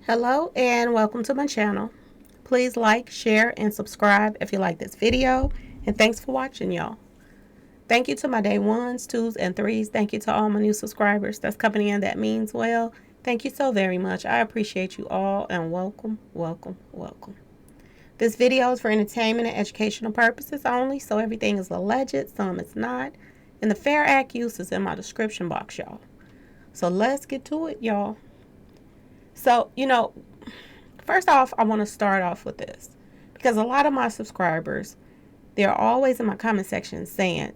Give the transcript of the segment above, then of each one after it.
Hello and welcome to my channel. Please like, share, and subscribe if you like this video. And thanks for watching, y'all. Thank you to my day ones, twos, and threes. Thank you to all my new subscribers that's coming in. That means well. Thank you so very much. I appreciate you all and welcome, welcome, welcome. This video is for entertainment and educational purposes only, so everything is alleged, some is not. And the Fair Act use is in my description box, y'all. So let's get to it, y'all. So, first off, I want to start off with this because a lot of my subscribers, they're always in my comment section saying,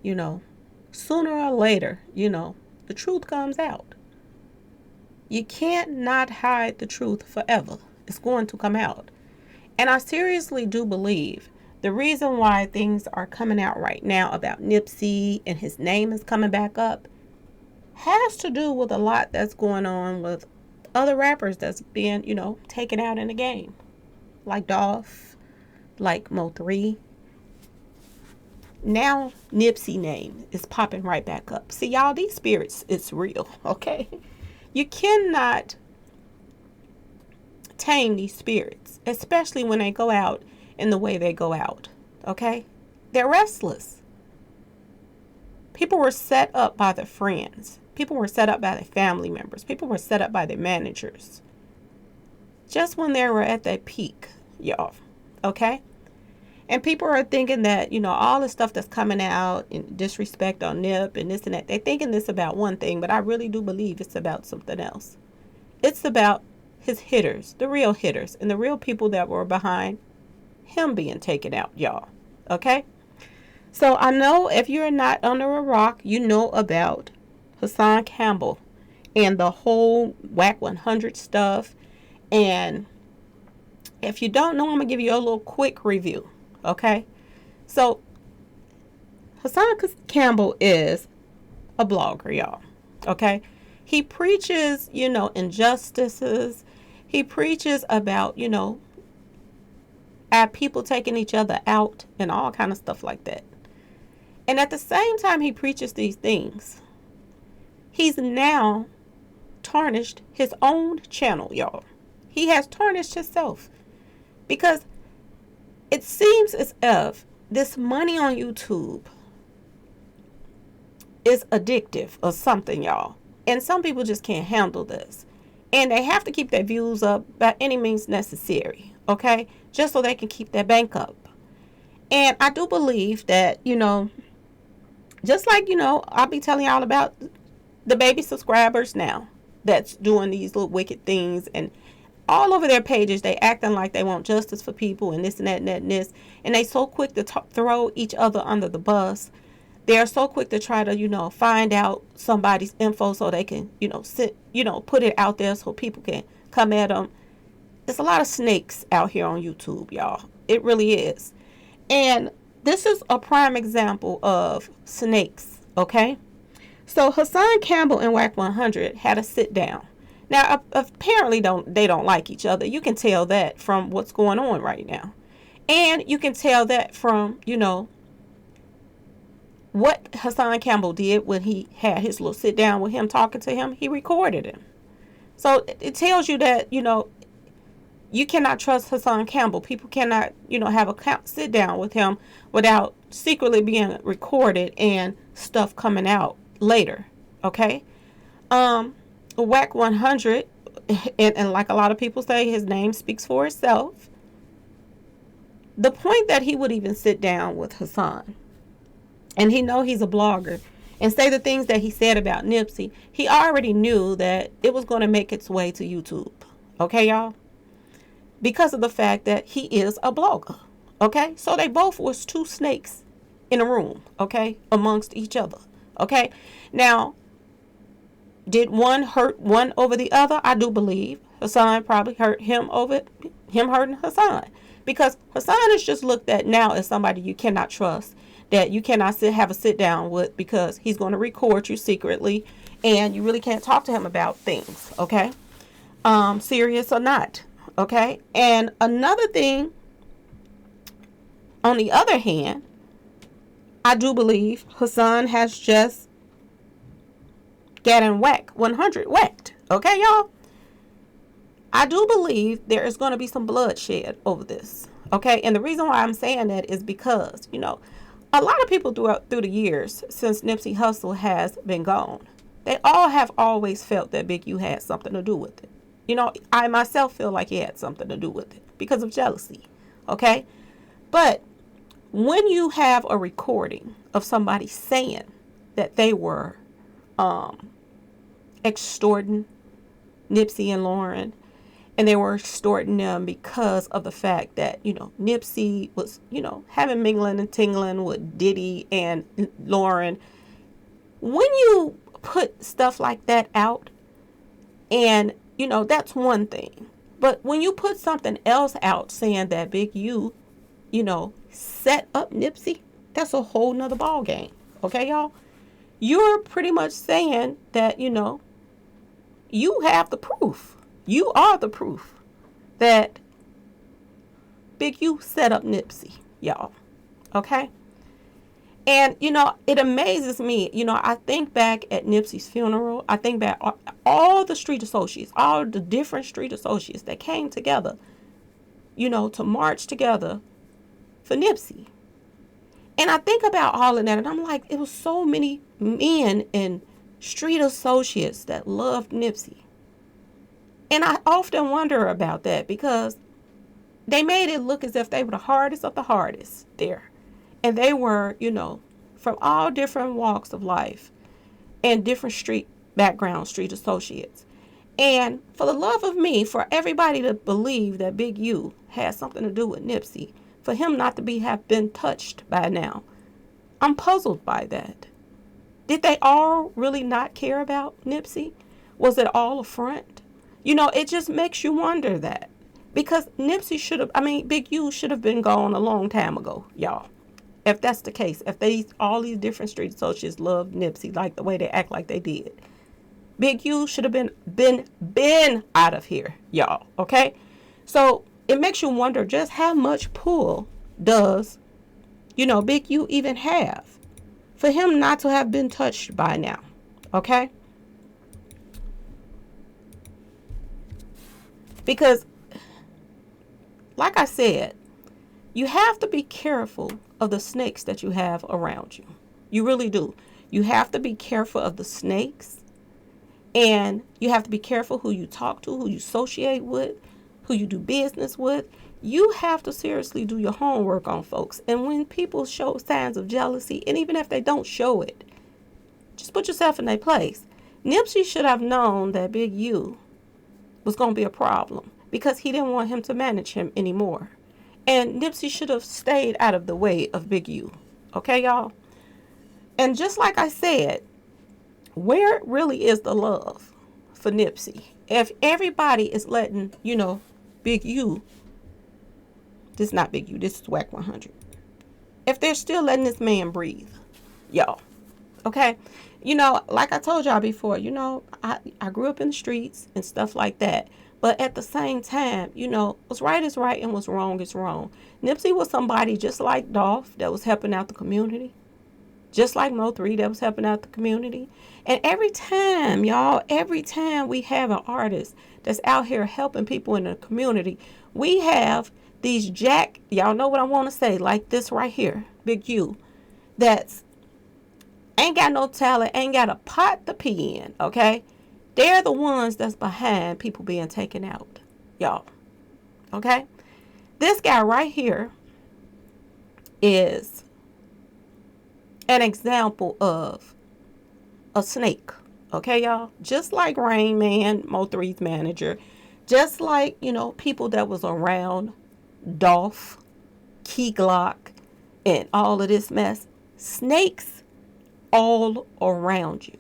sooner or later, the truth comes out. You can't not hide the truth forever. It's going to come out. And I seriously do believe the reason why things are coming out right now about Nipsey and his name is coming back up has to do with a lot that's going on with other rappers that's being, taken out in the game. Like Dolph, like Mo3. Now Nipsey name is popping right back up. See, y'all, these spirits, it's real, okay? You cannot tame these spirits, especially when they go out in the way they go out, okay? They're restless. People were set up by their friends. People were set up by their family members. People were set up by their managers. Just when they were at their peak, y'all. Okay? And people are thinking that, all the stuff that's coming out in disrespect on Nip and this and that. They're thinking this about one thing, but I really do believe it's about something else. It's about his hitters, the real hitters, and the real people that were behind him being taken out, y'all. Okay? So I know if you're not under a rock, you know about Hassan Campbell and the whole Wack 100 stuff. And if you don't know, I'm going to give you a little quick review. Okay? So Hassan Campbell is a blogger, y'all. Okay? He preaches, injustices. He preaches about, our people taking each other out and all kind of stuff like that. And at the same time he preaches these things, he's now tarnished his own channel, y'all. He has tarnished himself because it seems as if this money on YouTube is addictive or something, y'all. And some people just can't handle this. And they have to keep their views up by any means necessary, okay? Just so they can keep their bank up. And I do believe that, just like, I'll be telling y'all about the baby subscribers now that's doing these little wicked things, and all over their pages they acting like they want justice for people and this and that and that and this, and they so quick to throw each other under the bus. They're so quick to try to find out somebody's info so they can put it out there so people can come at them. There's a lot of snakes out here on YouTube, y'all. It really is. And this is a prime example of snakes, okay? So Hassan Campbell and Wack 100 had a sit down. Now, apparently they don't like each other. You can tell that from what's going on right now. And you can tell that from, what Hassan Campbell did when he had his little sit down with him talking to him. He recorded him. So it tells you that, you cannot trust Hassan Campbell. People cannot, have a sit down with him without secretly being recorded and stuff coming out later. Okay? Wack 100, and like a lot of people say, his name speaks for itself. The point that he would even sit down with Hassan, and he know he's a blogger, and say the things that he said about Nipsey, he already knew that it was going to make its way to YouTube. Okay, y'all? Because of the fact that he is a blogger. Okay? So they both was two snakes in a room. Okay? Amongst each other. Okay? Now, did one hurt one over the other? I do believe Hassan probably hurt him over him hurting Hassan. Because Hassan is just looked at now as somebody you cannot trust. That you cannot have a sit down with because he's going to record you secretly. And you really can't talk to him about things. Okay? Serious or not. Okay? And another thing, on the other hand, I do believe Hassan has just gotten Wack 100 whacked. Okay, y'all? I do believe there is going to be some bloodshed over this. Okay. And the reason why I'm saying that is because, a lot of people through the years since Nipsey Hussle has been gone, they all have always felt that Big U had something to do with it. I myself feel like he had something to do with it because of jealousy. Okay. But when you have a recording of somebody saying that they were extorting Nipsey and Lauren, and they were extorting them because of the fact that, Nipsey was, having mingling and tingling with Diddy and Lauren. When you put stuff like that out, and, that's one thing. But when you put something else out saying that Big U, set up Nipsey, that's a whole nother ball game. Okay, y'all? You're pretty much saying that, you have the proof. You are the proof that Big U set up Nipsey, y'all. Okay? And, it amazes me. I think back at Nipsey's funeral. I think back all the street associates, all the different street associates that came together, to march together for Nipsey. And I think about all of that, and I'm like, it was so many men and street associates that loved Nipsey. And I often wonder about that because they made it look as if they were the hardest of the hardest there. And they were, from all different walks of life and different street backgrounds, street associates. And for the love of me, for everybody to believe that Big U had something to do with Nipsey, for him not to have been touched by now, I'm puzzled by that. Did they all really not care about Nipsey? Was it all a front? It just makes you wonder that. Because Nipsey Big U should have been gone a long time ago, y'all. If that's the case, if all these different street associates loved Nipsey like the way they act like they did, Big U should have been out of here, y'all. Okay? So it makes you wonder just how much pull does, Big U even have for him not to have been touched by now. Okay? Because, like I said, you have to be careful of the snakes that you have around you. You really do. You have to be careful of the snakes. And you have to be careful who you talk to, who you associate with, who you do business with. You have to seriously do your homework on folks. And when people show signs of jealousy, and even if they don't show it, just put yourself in their place. Nipsey should have known that Big U was going to be a problem because he didn't want him to manage him anymore. And Nipsey should have stayed out of the way of Big U. Okay, y'all? And just like I said, where really is the love for Nipsey? If everybody is letting, Big U, this is not Big U, this is Wack 100. If they're still letting this man breathe, y'all, okay? Like I told y'all before, I grew up in the streets and stuff like that. But at the same time, what's right is right and what's wrong is wrong. Nipsey was somebody just like Dolph that was helping out the community. Just like Mo3 that was helping out the community. And every time we have an artist that's out here helping people in the community, we have these y'all know what I want to say, like this right here, Big U, that's ain't got no talent, ain't got a pot to pee in, okay? They're the ones that's behind people being taken out, y'all, okay? This guy right here is an example of a snake, okay, y'all? Just like Rain Man, Mo3's manager, just like, people that was around Dolph, Key Glock, and all of this mess. Snakes all around you,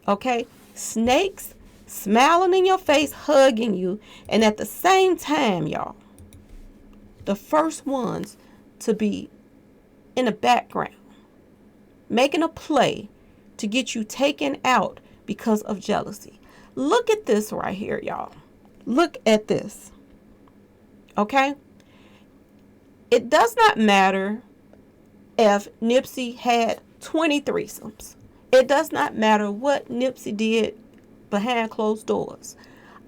okay? Snakes smiling in your face, hugging you, and at the same time, y'all, the first ones to be in the background, making a play to get you taken out because of jealousy. Look at this right here, y'all. Look at this, okay? It does not matter if Nipsey had 20 threesomes. It does not matter what Nipsey did behind closed doors.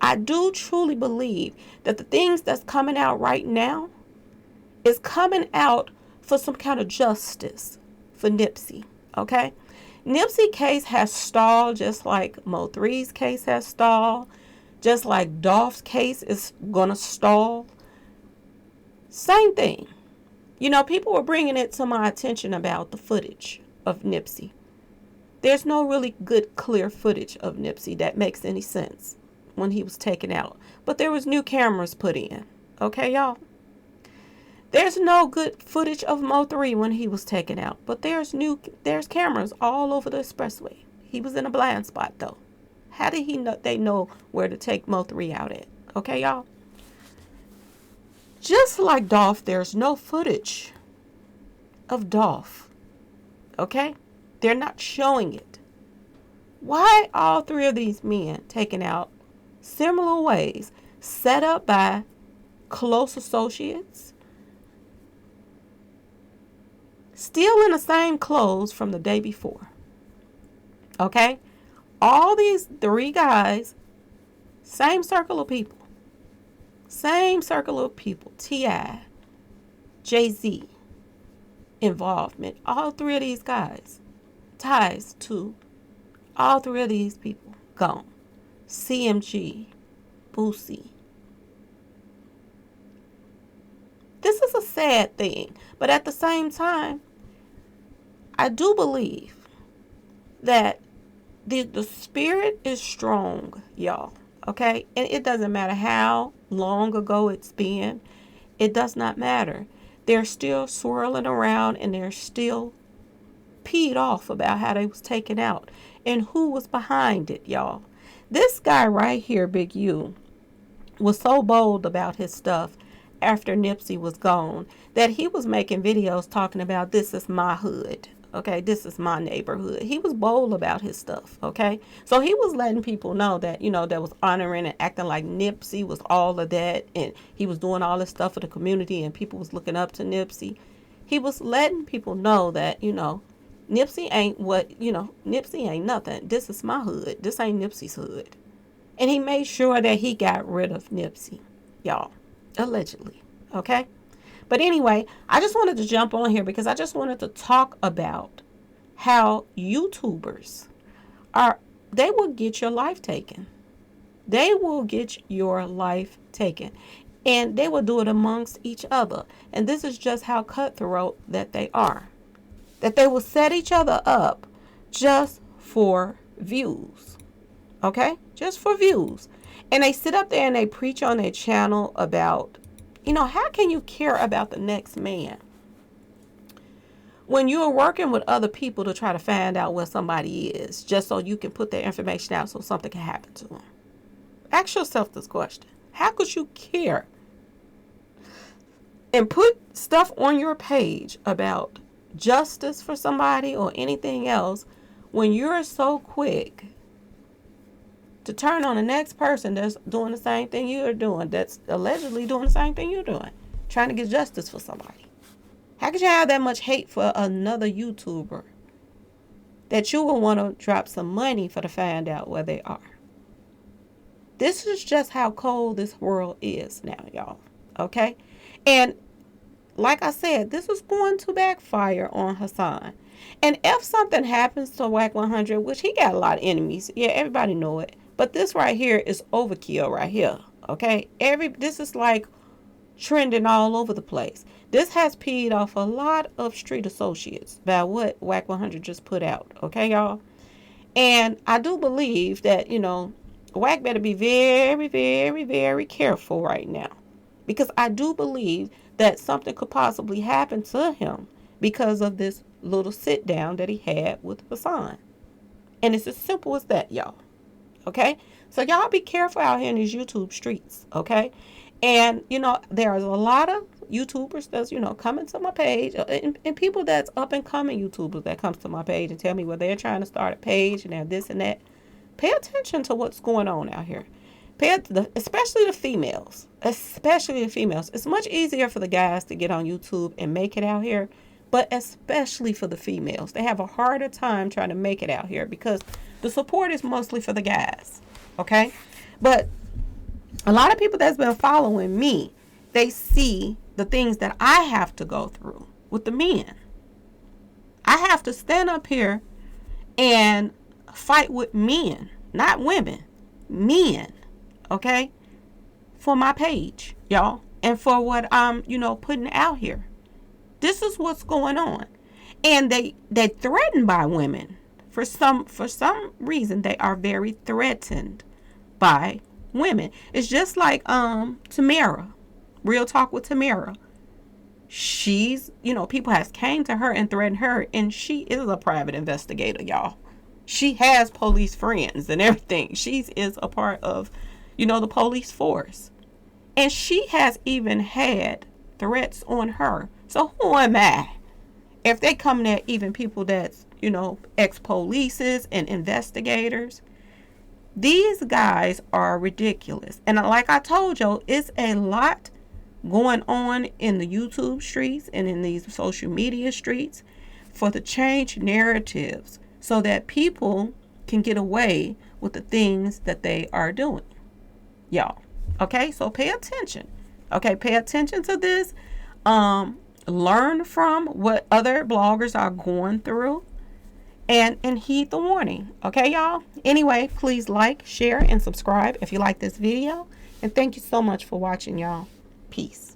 I do truly believe that the things that's coming out right now is coming out for some kind of justice for Nipsey, okay? Nipsey case has stalled just like Mo3's case has stalled, just like Dolph's case is gonna stall. Same thing. You know, people were bringing it to my attention about the footage of Nipsey. There's no really good, clear footage of Nipsey that makes any sense when he was taken out. But there was new cameras put in. Okay, y'all? There's no good footage of Mo3 when he was taken out. But there's cameras all over the expressway. He was in a blind spot, though. How did they know where to take Mo3 out at? Okay, y'all? Just like Dolph, there's no footage of Dolph. Okay? They're not showing it. Why all three of these men taken out similar ways, set up by close associates, still in the same clothes from the day before? Okay? All these three guys, same circle of people. Same circle of people. T.I., Jay-Z, involvement. All three of these guys. Ties to all three of these people. Gone. CMG. Boosie. This is a sad thing. But at the same time, I do believe that the spirit is strong, y'all. Okay? And it doesn't matter how long ago it's been. It does not matter. They're still swirling around and they're still peed off about how they was taken out and who was behind it, y'all. This guy right here, Big U, was so bold about his stuff after Nipsey was gone that he was making videos talking about, this is my hood. Okay, this is my neighborhood. He was bold about his stuff, okay? So he was letting people know that, you know, that was honoring and acting like Nipsey was all of that, and he was doing all this stuff for the community, and people was looking up to Nipsey. He was letting people know that, you know, Nipsey ain't Nipsey ain't nothing. This is my hood. This ain't Nipsey's hood. And he made sure that he got rid of Nipsey, y'all, allegedly, okay? But anyway, I just wanted to jump on here because I just wanted to talk about how YouTubers they will get your life taken. They will get your life taken. And they will do it amongst each other. And this is just how cutthroat that they are. That they will set each other up just for views. Okay? Just for views. And they sit up there and they preach on their channel about, you know, how can you care about the next man when you're working with other people to try to find out where somebody is just so you can put their information out so something can happen to them? Ask yourself this question. How could you care and put stuff on your page about justice for somebody or anything else when you're so quick to turn on the next person that's doing the same thing you're doing, that's allegedly doing the same thing you're doing, trying to get justice for somebody? How could you have that much hate for another YouTuber that you will want to drop some money for to find out where they are? This is just how cold this world is now, y'all. Okay? And like I said, this is going to backfire on Hassan. And if something happens to Wack 100, which he got a lot of enemies, yeah, everybody know it. But this right here is overkill right here. Okay? This is like trending all over the place. This has peed off a lot of street associates about what Wack 100 just put out. Okay, y'all? And I do believe that, you know, Wack better be very, very, very careful right now. Because I do believe that something could possibly happen to him because of this little sit down that he had with Hassan. And it's as simple as that, y'all. Okay? So y'all be careful out here in these YouTube streets. Okay? And, you know, there's a lot of YouTubers that's, you know, coming to my page and people that's up and coming YouTubers that comes to my page and tell me, well, they're trying to start a page and they're this and that. Pay attention to what's going on out here. Especially the females. Especially the females. It's much easier for the guys to get on YouTube and make it out here. But especially for the females. They have a harder time trying to make it out here because the support is mostly for the guys. Okay? But A lot of people that's been following me, they see the things that I have to go through with the men. I have to stand up here and fight with men, not women, men, okay, for my page, y'all, and for what I'm, putting out here. This is what's going on. And they're threatened by women. For some reason, they are very threatened by women. It's just like Tamara. Real talk with Tamara. She's, people has came to her and threatened her, and she is a private investigator, y'all. She has police friends and everything. She is a part of, the police force. And she has even had threats on her. So who am I? If they come at even people that's, ex-polices and investigators, these guys are ridiculous. And like I told you, it's a lot going on in the YouTube streets and in these social media streets for the change narratives so that people can get away with the things that they are doing. Y'all. Okay, so pay attention. Okay, pay attention to this. Learn from what other bloggers are going through and heed the warning. Okay, y'all? Anyway, please like, share, and subscribe if you like this video. And thank you so much for watching, y'all. Peace.